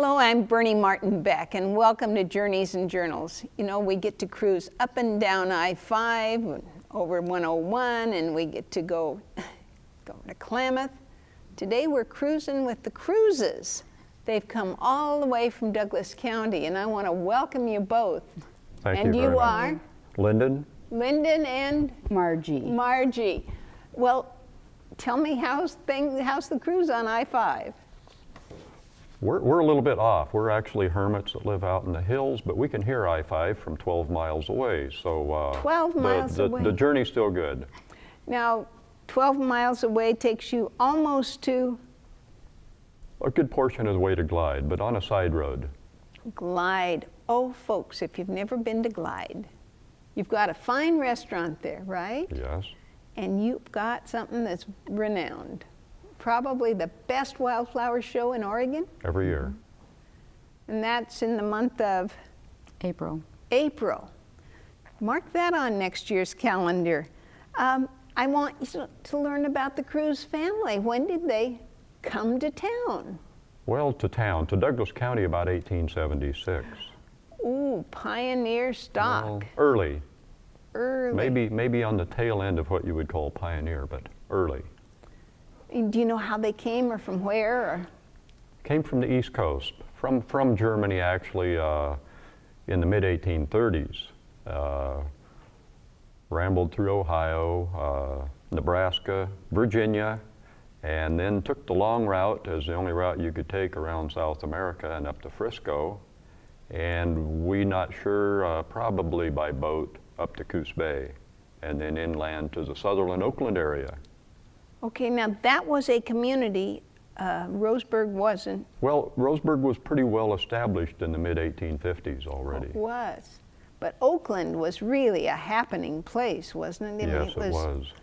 Hello, I'm Bernie Martin Beck, and welcome to Journeys and Journals. You know, we get to cruise up and down I-5, over 101, and we get to go to Klamath. Today we're cruising with the Kruses. They've come all the way from Douglas County, and I want to welcome you both. Thank you and very you much. are? Lynden. Lynden and? Margie. Well, tell me, how's the cruise on I-5? We're a little bit off. We're actually hermits that live out in the hills, but we can hear I-5 from 12 miles away. So 12 miles away. The journey's still good. Now, 12 miles away takes you almost to? A good portion of the way to Glide, but on a side road. Glide. Oh, folks, if you've never been to Glide, you've got a fine restaurant there, right? Yes. And you've got something that's renowned. Probably the best wildflower show in Oregon? Every year. And that's in the month of? April. April. Mark that on next year's calendar. I want you to learn about the Kruse family. When did they come to town? Well, to Douglas County about 1876. Ooh, pioneer stock. Well, early. Early. Maybe on the tail end of what you would call pioneer, but early. Do you know how they came, or from where? Or? Came from the East Coast, from Germany actually, in the mid-1830s. Rambled through Ohio, Nebraska, Virginia, and then took the long route as the only route you could take around South America and up to Frisco. And we not sure, probably by boat up to Coos Bay, and then inland to the Sutherland, Oakland area. Okay, now that was a community, Roseburg wasn't. Well, Roseburg was pretty well established in the mid-1850s already. It was. But Oakland was really a happening place, wasn't it? Yes, it was.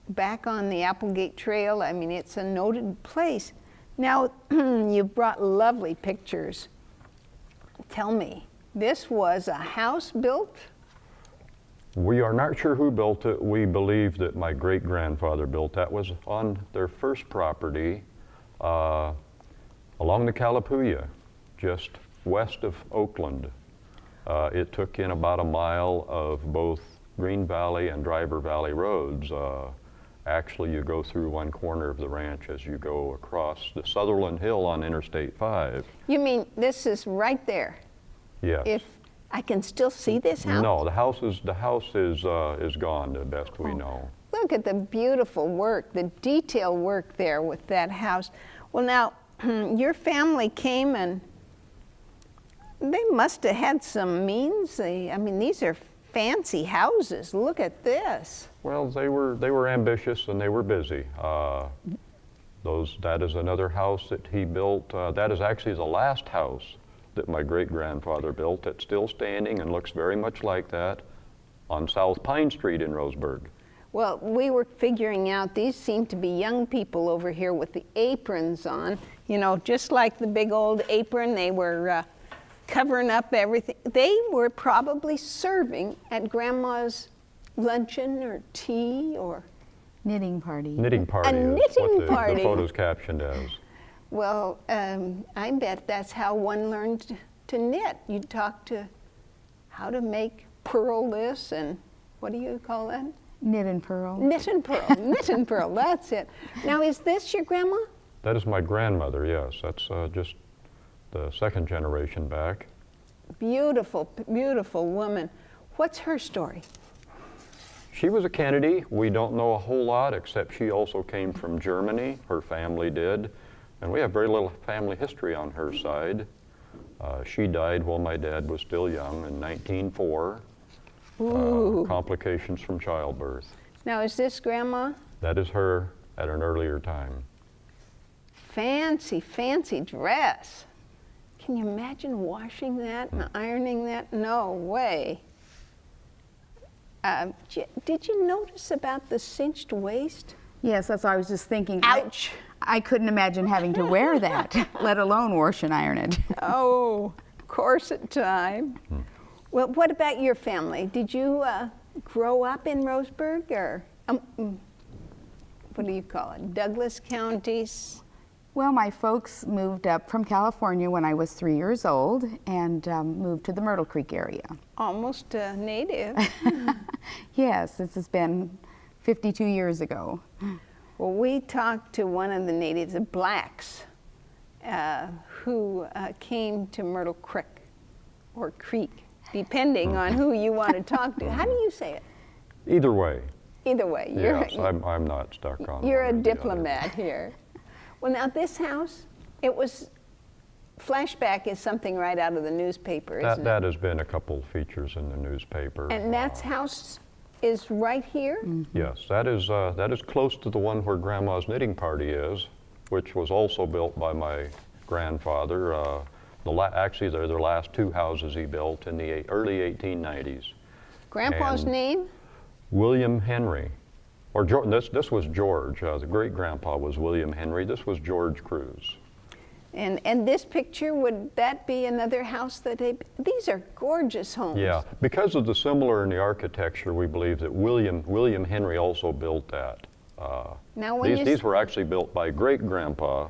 Back on the Applegate Trail, I mean, it's a noted place. Now, you brought lovely pictures. Tell me, this was a house built? We are not sure who built it. We believe that my great-grandfather built that. Was on their first property along the Calapooya, just west of Oakland. It took in about a mile of both Green Valley and Driver Valley roads. Actually, you go through one corner of the ranch as you go across the Sutherland Hill on Interstate 5. You mean this is right there? Yes. If I can still see this house? No, the house is gone, the best we know. Look at the beautiful work, the detail work there with that house. Well, now, your family came and they must have had some means. I mean, these are fancy houses. Look at this. Well, they were ambitious and they were busy. That is another house that he built. That is actually the last house that my great-grandfather built. That's still standing and looks very much like that on South Pine Street in Roseburg. Well, we were figuring out these seem to be young people over here with the aprons on. You know, just like the big old apron, they were covering up everything. They were probably serving at Grandma's luncheon or tea or? Knitting party. Knitting party is what party. The photo's captioned as. Well, I bet that's how one learned to knit. You talk to how to make purl this and what do you call that? Knit and purl. Knit and purl. Knit and purl, that's it. Now, is this your grandma? That is my grandmother, yes. That's just the second generation back. Beautiful, beautiful woman. What's her story? She was a Kennedy. We don't know a whole lot, except she also came from Germany. Her family did. And we have very little family history on her side. She died while my dad was still young in 1904. Complications from childbirth. Now, is this Grandma? That is her at an earlier time. Fancy, fancy dress. Can you imagine washing that and ironing that? No way. Did you notice about the cinched waist? Yes, that's what I was just thinking. Ouch. I couldn't imagine having to wear that, let alone wash and iron it. Oh, corset time. Well, what about your family? Did you grow up in Roseburg or, what do you call it, Douglas County's? Well, my folks moved up from California when I was 3 years old and moved to the Myrtle Creek area. Almost native. Yes, this has been 52 years ago. Well, we talked to one of the natives, the blacks, who came to Myrtle Creek, or Creek, depending on who you want to talk to. How do you say it? Either way. Either way. Yes, I'm not stuck on You're one a or the other. diplomat here. Well, now this house, it was, flashback is something right out of the newspaper, isn't it? That has been a couple features in the newspaper. And that house is right here? Yes, that is close to the one where Grandma's knitting party is, which was also built by my grandfather. Actually, they're the last two houses he built in the early 1890s. Grandpa's And name? William Henry. This was George. The great-grandpa was William Henry. This was George Kruse. And this picture, would that be another house that these are gorgeous homes. Yeah, because of the similar in the architecture, we believe that William Henry also built that. Now when These were actually built by great-grandpa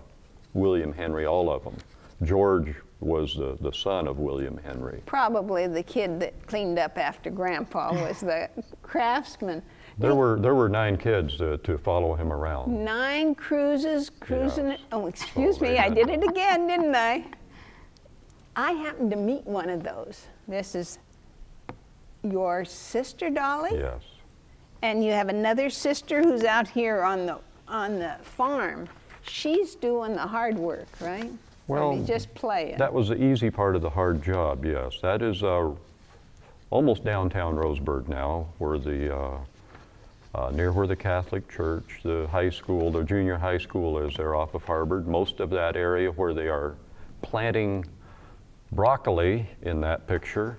William Henry, all of them. George was the son of William Henry. Probably the kid that cleaned up after Grandpa was the craftsman. There were 9 kids to follow him around. 9 cruises, cruising. Yes. Oh, excuse me, they I had- did it again, didn't I? I happened to meet one of those. This is your sister, Dolly? Yes. And you have another sister who's out here on the farm. She's doing the hard work, right? Or Well, are you just playing? That was the easy part of the hard job, yes. That is almost downtown Roseburg now, where near where the Catholic Church, the high school, the junior high school is there off of Harvard. Most of that area where they are planting broccoli in that picture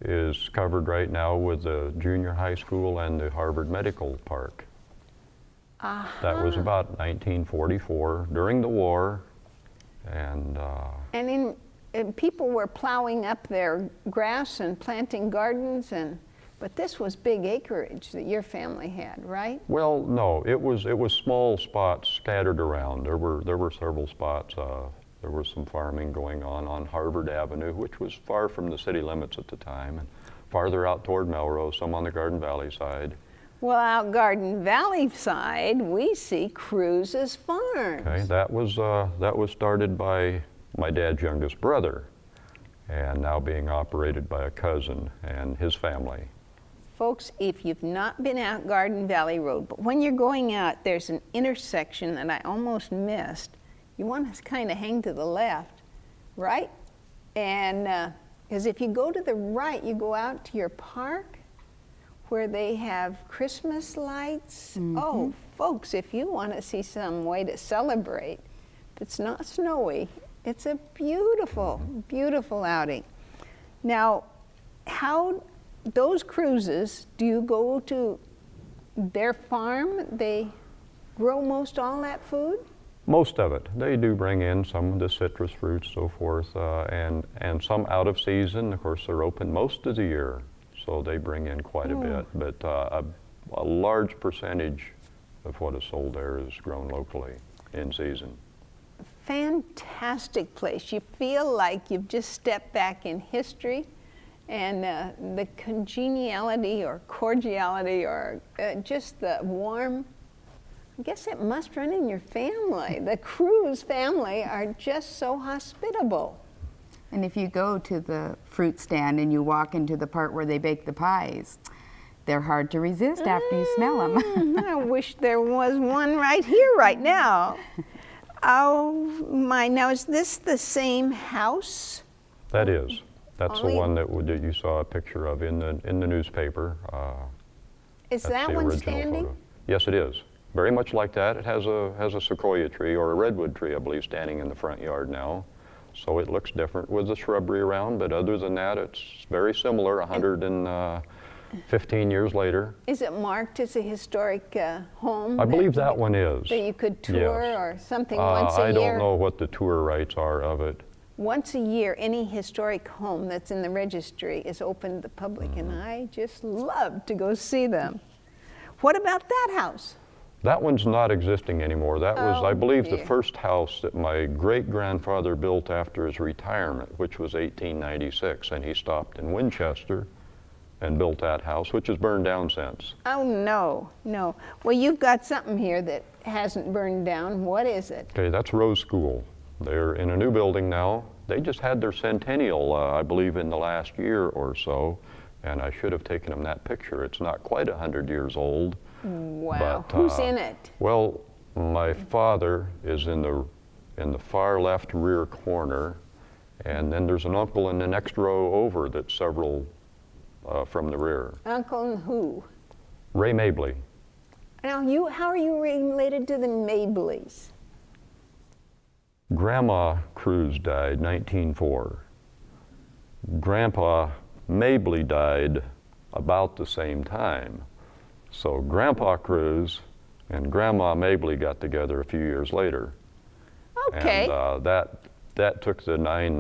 is covered right now with the junior high school and the Harvard Medical Park. That was about 1944, during the war, and And people were plowing up their grass and planting gardens, but this was big acreage that your family had, right? well, no, it was small spots scattered around. There were several spots. There was some farming going on Harvard Avenue, which was far from the city limits at the time, and farther out toward Melrose, some on the Garden Valley side. Well, out Garden Valley side, we see Kruse's Farms. Okay, that was started by my dad's youngest brother, and now being operated by a cousin and his family. Folks, if you've not been out Garden Valley Road, but when you're going out, there's an intersection that I almost missed. You want to kind of hang to the left, right? And because if you go to the right, you go out to your park where they have Christmas lights. Oh, folks, if you want to see some way to celebrate, if it's not snowy, it's a beautiful, beautiful outing. Now, how those cruises, do you go to their farm? They grow most all that food? Most of it. They do bring in some of the citrus fruits, so forth, and some out of season. Of course, they're open most of the year, so they bring in quite a bit. But a large percentage of what is sold there is grown locally in season. Fantastic place. You feel like you've just stepped back in history, and the congeniality or cordiality or just the warm, I guess it must run in your family. The Kruse family are just so hospitable. And if you go to the fruit stand and you walk into the part where they bake the pies, they're hard to resist after you smell them. I wish there was one right here, right now. Oh my, now is this the same house? That is. That's Only- the one that you saw a picture of in the newspaper. Is That's that the one original standing? photo. Yes, it is. Very much like that. It has a sequoia tree or a redwood tree, I believe, standing in the front yard now. So it looks different with the shrubbery around, but other than that, it's very similar 115 years later. Is it marked as a historic home? I believe that one is. That you could tour Yes. or something once a I year? don't know what the tour rights are of it. Once a year, any historic home that's in the registry is open to the public, and I just love to go see them. What about that house? That one's not existing anymore. That was, I Oh, believe, the dear. first house that my great-grandfather built after his retirement, which was 1896, and he stopped in Winchester and built that house, which has burned down since. Oh, no, no. Well, you've got something here that hasn't burned down. What is it? Okay, that's Rose School. They're in a new building now. They just had their centennial, I believe, in the last year or so, and I should have taken them that picture. It's not quite 100 years old. Wow. But, Who's in it? Well, my father is in the far left rear corner, and then there's an uncle in the next row over that's several from the rear. Uncle who? Ray Mabley. Now, how are you related to the Mableys? Grandma Kruse died 1904. Grandpa Mabley died about the same time. So Grandpa Kruse and Grandma Mabley got together a few years later. Okay. And that took the nine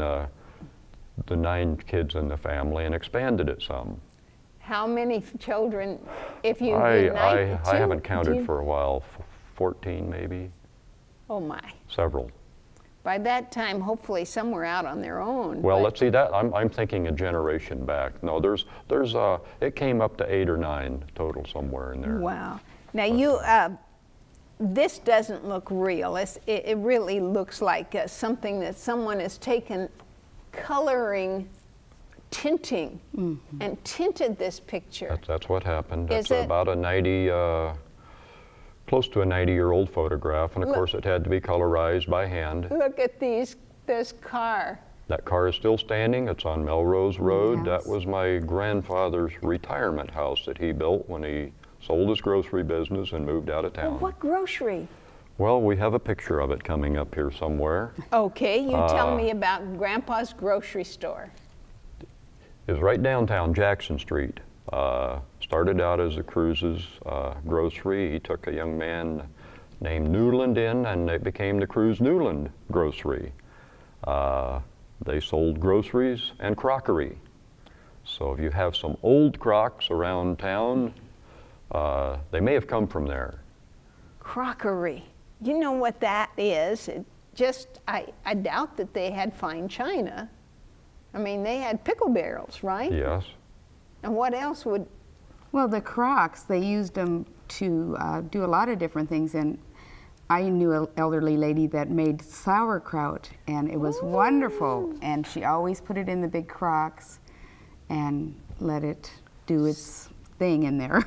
kids in the family and expanded it some. How many children, if you I two? haven't counted for a while, 14 maybe, Oh, my. several. By that time, hopefully some were out on their own. Well, but- let's see that. I'm thinking a generation back. No, it came up to 8 or 9 total somewhere in there. Wow. Now this doesn't look real. It really looks like something that someone has taken coloring, tinting, and tinted this picture. That's what happened. Is That's it- about close to a 90-year-old photograph, and of Look. course it had to be colorized by hand. Look at this car. That car is still standing. It's on Melrose Road. Yes. That was my grandfather's retirement house that he built when he sold his grocery business and moved out of Well, town. what grocery? Well, we have a picture of it coming up here somewhere. Okay, you tell me about Grandpa's grocery store. It's right downtown Jackson Street. Started out as a Kruse's grocery. He took a young man named Newland in, and it became the Kruse Newland Grocery. They sold groceries and crockery. So if you have some old crocks around town, they may have come from there. Crockery. You know what that is? I doubt that they had fine china. I mean, they had pickle barrels, right? Yes. And what else would? Well, the crocks, they used them to do a lot of different things. And I knew an elderly lady that made sauerkraut, and it was wonderful. And she always put it in the big crocks and let it do its thing in there.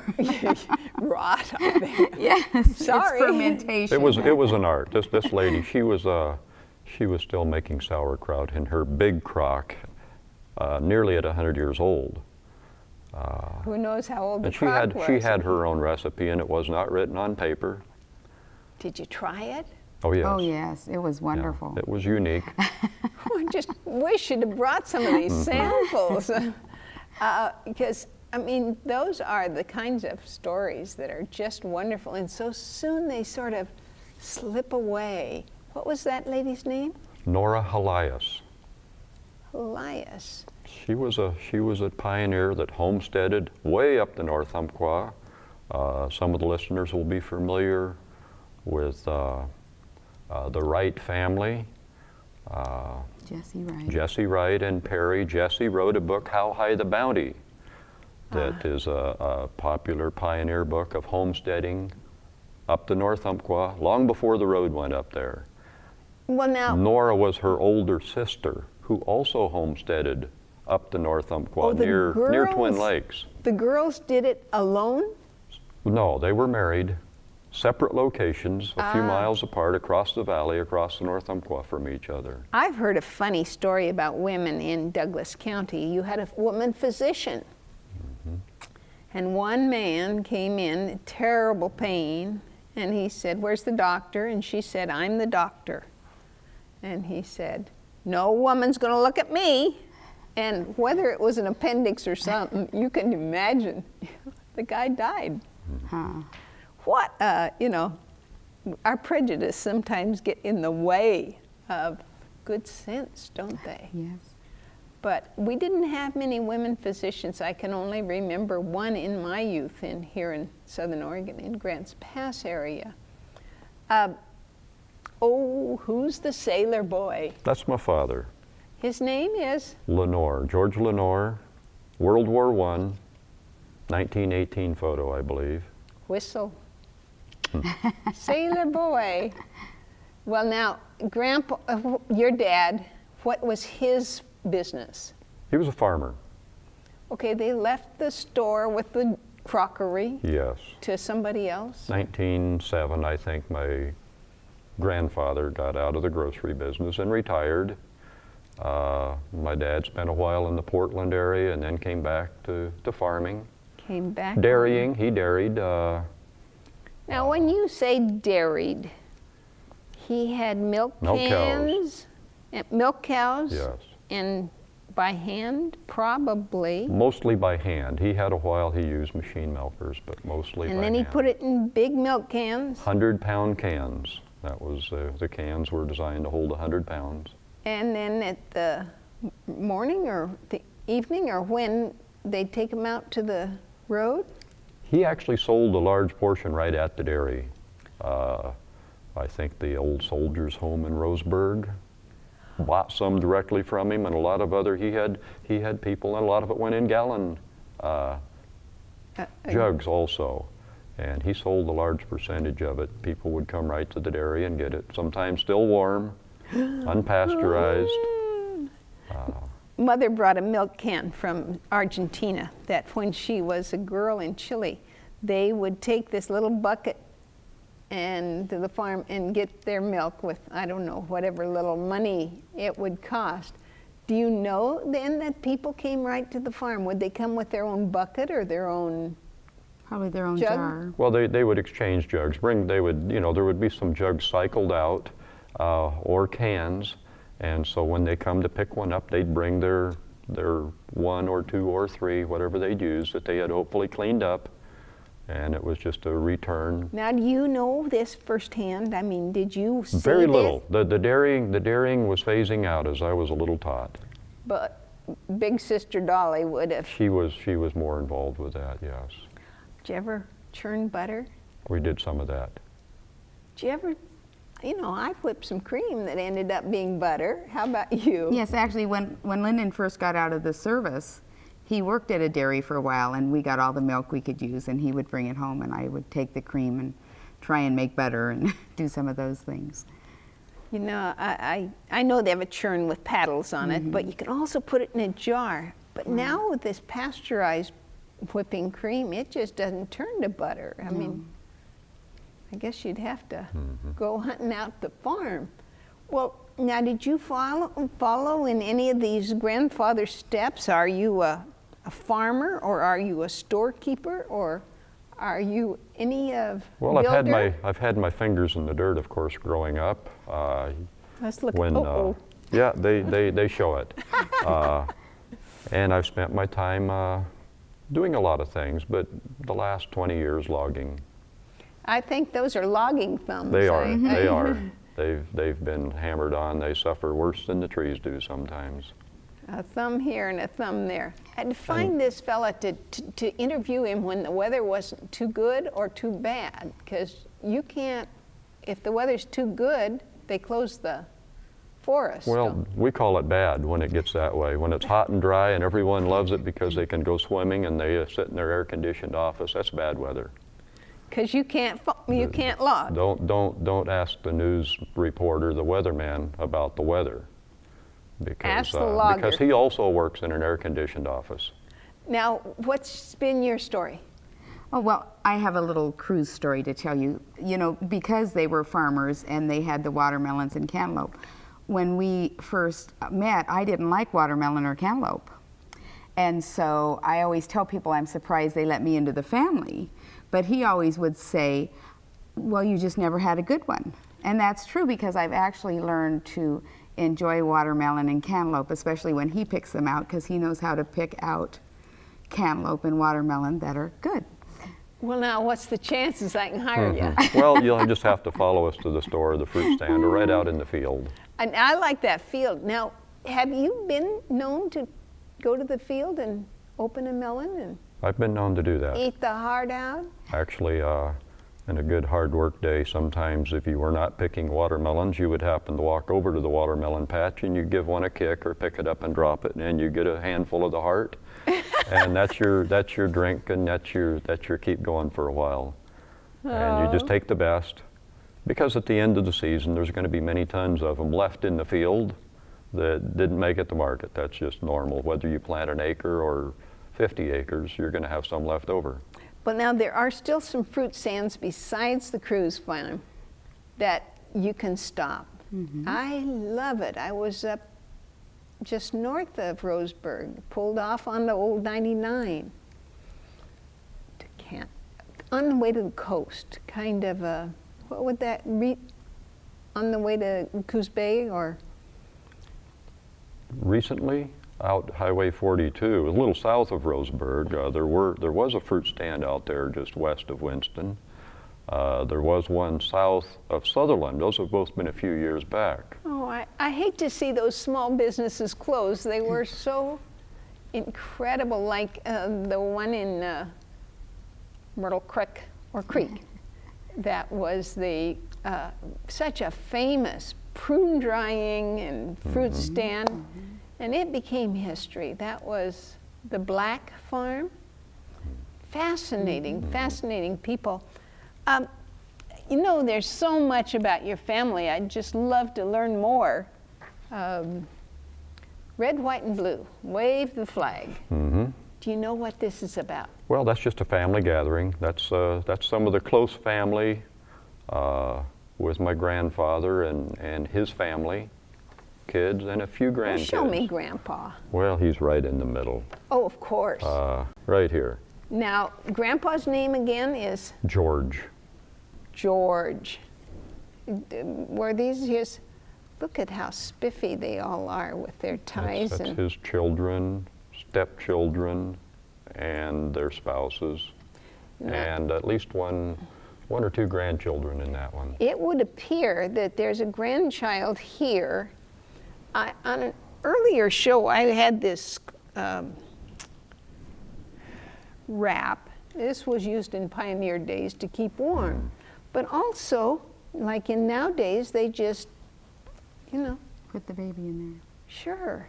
Rot on there. Yes, Sorry. it's fermentation. It was an art. This lady, she was still making sauerkraut in her big crock, nearly at 100 years old. Who knows how old the And crock was? she had her own recipe, and it was not written on paper. Did you try it? Oh yes. Oh, yes, it was Yeah, wonderful. it was unique. I just wish you'd have brought some of these samples. Because, I mean, those are the kinds of stories that are just wonderful. And so soon they sort of slip away. What was that lady's name? Nora Elias. Elias. She was a pioneer that homesteaded way up the North Umpqua. Some of the listeners will be familiar with the Wright family. Jesse Wright. Jesse Wright and Perry. Jesse wrote a book, How High the Bounty, that is a popular pioneer book of homesteading up the North Umpqua, long before the road went up there. Well, now, Nora was her older sister, who also homesteaded up the North Umpqua Oh, the near Twin girls. Lakes. the girls did it alone? No, they were married, separate locations, a few miles apart, across the valley, across the North Umpqua from each other. I've heard a funny story about women in Douglas County. You had a woman physician. And one man came in, terrible pain, and he said, "Where's the doctor?" And she said, "I'm the doctor." And he said, "No woman's going to look at me." And whether it was an appendix or something, you can imagine. The guy died. Huh. What, our prejudice sometimes get in the way of good sense, don't they? Yes. But we didn't have many women physicians. I can only remember one in my youth here in Southern Oregon, in Grants Pass area. Who's the sailor boy? That's my father. His name is? Lenore, George Lenore, World War I, 1918 photo, I believe. Whistle. Sailor boy. Well, now, Grandpa, your dad, what was his business? He was a farmer. Okay, they left the store with the crockery. Yes. To somebody else? 1907, I think, my grandfather got out of the grocery business and retired. My dad spent a while in the Portland area and then came back to farming. Came back? Dairying, he dairied. Now, when you say dairied, he had milk cans? Milk cows? Yes. And by hand, probably. Mostly by hand. He had a while he used machine milkers, but mostly by hand. And then he put it in big milk cans? 100-pound cans. That was, the cans were designed to hold 100 pounds. And then at the morning or the evening, or when they'd take them out to the road? He actually sold a large portion right at the dairy. I think the old soldiers' home in Roseburg bought some directly from him, and a lot of other, he had people, and a lot of it went in gallon jugs also. And he sold a large percentage of it. People would come right to the dairy and get it, sometimes still warm, unpasteurized. Mother brought a milk can from Argentina that when she was a girl in Chile, they would take this little bucket and to the farm and get their milk with, I don't know, whatever little money it would cost. Do you know then that people came right to the farm? Would they come with their own bucket or their own? Probably their own jug? jar. Well, they would exchange jugs. There would be some jugs cycled out or cans, and so when they come to pick one up, they'd bring their 1 or 2 or 3, whatever they'd use, that they had hopefully cleaned up, and it was just a return. Now, do you know this firsthand? I mean, did you see Very this? little. The dairying was phasing out as I was a little tot. But Big Sister Dolly would have. She was more involved with that, yes. Did you ever churn butter? We did some of that. Did you ever, I whipped some cream that ended up being butter. How about you? Yes, actually, when Lynden first got out of the service, he worked at a dairy for a while, and we got all the milk we could use, and he would bring it home, and I would take the cream and try and make butter and do some of those things. I know they have a churn with paddles on it, but you can also put it in a jar. But now with this pasteurized whipping cream, it just doesn't turn to butter. I mean, I guess you'd have to go hunting out the farm. Well, now did you follow in any of these grandfather steps? Are you a farmer, or are you a storekeeper, or are you any of Well, builder? I've had my fingers in the dirt, of course, growing up. Let's look. Yeah, they show it. And I've spent my time doing a lot of things, but the last 20 years logging. I think those are logging thumbs. They are. They are. They've been hammered on. They suffer worse than the trees do sometimes. A thumb here and a thumb there. I had to find this fella to interview him when the weather wasn't too good or too bad, because you can't, if the weather's too good, they close the forest. Well, we call it bad when it gets that way. When it's hot and dry and everyone loves it because they can go swimming and they sit in their air-conditioned office, that's bad weather. Because you can't log. Don't ask the news reporter, the weatherman, about the weather. Ask the logger. Because he also works in an air-conditioned office. Now, what's been your story? Oh, well, I have a little Kruse story to tell you. Because they were farmers and they had the watermelons and cantaloupe, when we first met, I didn't like watermelon or cantaloupe. And so I always tell people I'm surprised they let me into the family. But he always would say, well, you just never had a good one. And that's true, because I've actually learned to enjoy watermelon and cantaloupe, especially when he picks them out, because he knows how to pick out cantaloupe and watermelon that are good. Well, now, what's the chances I can hire you? Well, you'll just have to follow us to the store, the fruit stand, or right out in the field. And I like that field. Now, have you been known to go to the field and open a melon and I've been known to do that. eat the heart out? Actually, in a good hard work day, sometimes if you were not picking watermelons, you would happen to walk over to the watermelon patch and you give one a kick or pick it up and drop it, and you get a handful of the heart. And that's your drink, and that's your keep going for a while. And you just take the best, because at the end of the season there's going to be many tons of them left in the field that didn't make it to market. That's just normal. Whether you plant an acre or 50 acres, you're going to have some left over. But now there are still some fruit stands besides the Kruse farm that you can stop. I love it. I was up just north of Roseburg, pulled off on the old 99 to Kent, on the way to the coast, kind of a, what would that be, on the way to Coos Bay or? Recently, out Highway 42, a little south of Roseburg, there was a fruit stand out there just west of Winston. There was one south of Sutherland. Those have both been a few years back. Oh, I hate to see those small businesses close. They were so incredible, like the one in Myrtle Creek, or Creek. That was the such a famous prune drying and fruit stand. And it became history. That was the Black Farm. Fascinating, fascinating people. You know, there's so much about your family. I'd just love to learn more. Red, white, and blue. Wave the flag. Do you know what this is about? Well, that's just a family gathering. That's some of the close family with my grandfather and his family. Kids and a few grandkids. Well, show me Grandpa. Well, he's right in the middle. Oh, of course. Right here. Now, Grandpa's name again is? George. George. Were these his? Look at how spiffy they all are with their ties. That's his children, stepchildren, and their spouses, and at least one or two grandchildren in that one. It would appear that there's a grandchild here. On an earlier show, I had this wrap. This was used in pioneer days to keep warm. But also, like in nowadays, they just, you know. Put the baby in there. Sure.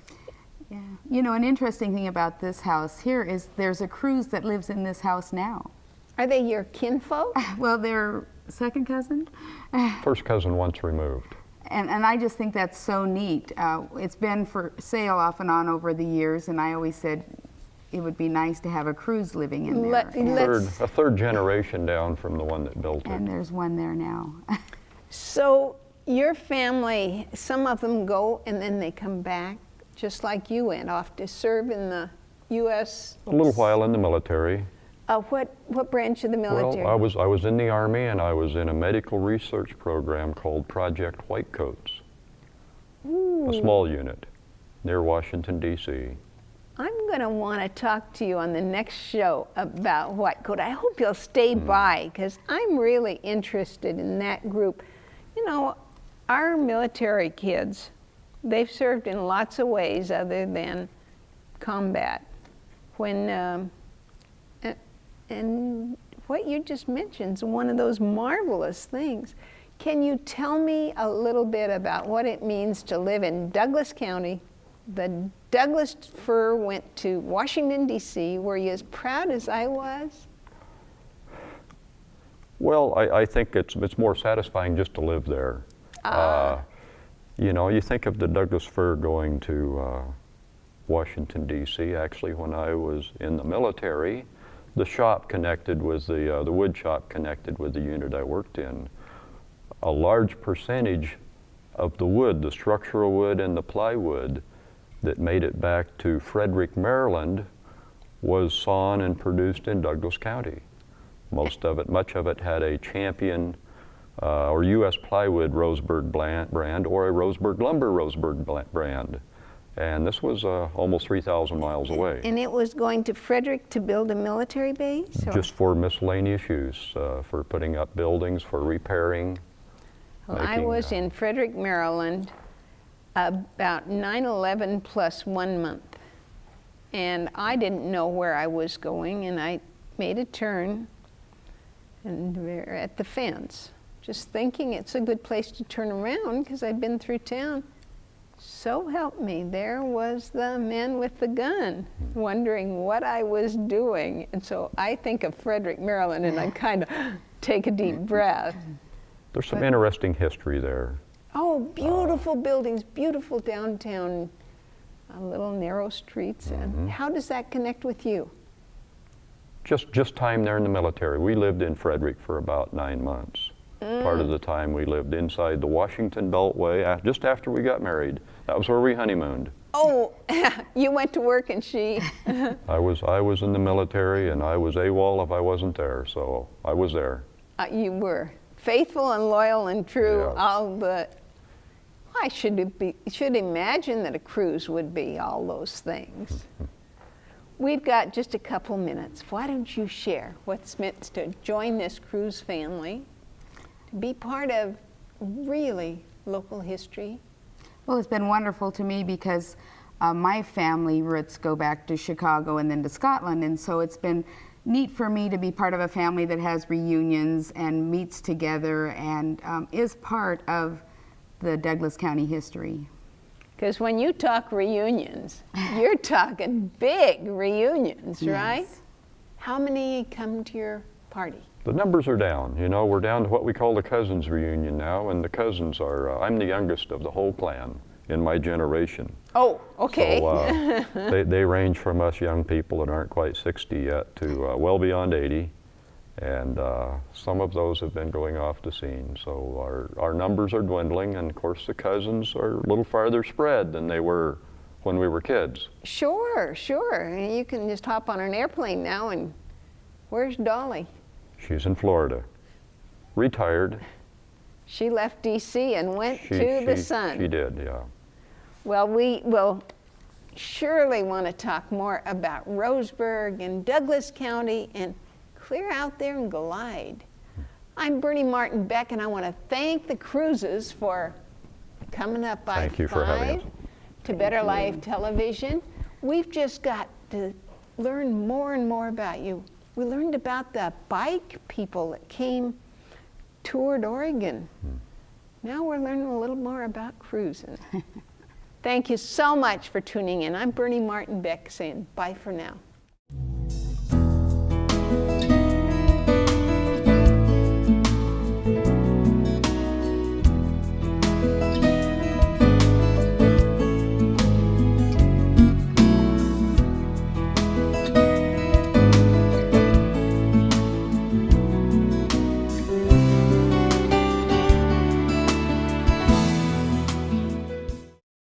Yeah. You know, an interesting thing about this house here is there's a Kruse that lives in this house now. Are they your kinfolk? Well, they're second cousin. First cousin once removed. And I just think that's so neat. It's been for sale off and on over the years, and I always said it would be nice to have a Kruse living in there. A third generation down from the one that built it. And there's one there now. So your family, some of them go and then they come back, just like you went off to serve in the U.S. A little while in the military. What branch of the military? Well, I was in the Army, and I was in a medical research program called Project Whitecoats. A small unit near Washington, D.C. I'm going to want to talk to you on the next show about Whitecoat. I hope you'll stay by, because I'm really interested in that group. You know, our military kids, they've served in lots of ways other than combat. And what you just mentioned is one of those marvelous things. Can you tell me a little bit about what it means to live in Douglas County? The Douglas fir went to Washington, D.C. Were you as proud as I was? Well, I think it's more satisfying just to live there. You know, you think of the Douglas fir going to Washington, D.C. Actually, when I was in the military, the shop connected with the wood shop connected with the unit I worked in. A large percentage of the wood, the structural wood and the plywood that made it back to Frederick, Maryland, was sawn and produced in Douglas County. Much of it had a Champion or U.S. Plywood Roseburg brand or a Roseburg Lumber Roseburg brand. And this was almost 3,000 miles away. And it was going to Frederick to build a military base? Or? Just for miscellaneous use, for putting up buildings, for repairing. Well, I was in Frederick, Maryland, About 9/11 plus 1 month. And I didn't know where I was going, and I made a turn and we're at the fence, just thinking it's a good place to turn around because I'd been through town. So help me, there was the man with the gun, wondering what I was doing. And so I think of Frederick, Maryland, and I kind of take a deep breath. There's some interesting history there. Oh, beautiful buildings, beautiful downtown, little narrow streets. And how does that connect with you? Just time there in the military. We lived in Frederick for about 9 months. Part of the time we lived inside the Washington Beltway, just after we got married. That was where we honeymooned. Oh, you went to work and she... I was in the military, and I was AWOL if I wasn't there, so I was there. You were faithful and loyal and true, Yeah. all the... I should imagine that a cruise would be all those things. We've got just a couple minutes. Why don't you share what's meant to join this cruise family, to be part of really local history? Well, it's been wonderful to me because my family roots go back to Chicago and then to Scotland, and so it's been neat for me to be part of a family that has reunions and meets together and is part of the Douglas County history. Because when you talk reunions, you're talking big reunions, right? Yes. How many come to your party? The numbers are down. You know, we're down to what we call the cousins reunion now, and the cousins are, I'm the youngest of the whole clan in my generation. Oh, okay. So they range from us young people that aren't quite 60 yet to well beyond 80. And some of those have been going off the scene. So our numbers are dwindling, and of course the cousins are a little farther spread than they were when we were kids. Sure, sure. You can just hop on an airplane now and where's Dolly? She's in Florida, retired. She left D.C. and went to the sun. She did, yeah. Well, we will surely want to talk more about Roseburg and Douglas County and clear out there and glide. I'm Bernie Martin Beck, and I want to thank the Kruses for coming up by Thank you for having us. to Better Life Television. We've just got to learn more and more about you. We learned about the bike people that toured Oregon. Now we're learning a little more about cruising. Thank you so much for tuning in. I'm Bernie Martin Beck saying bye for now.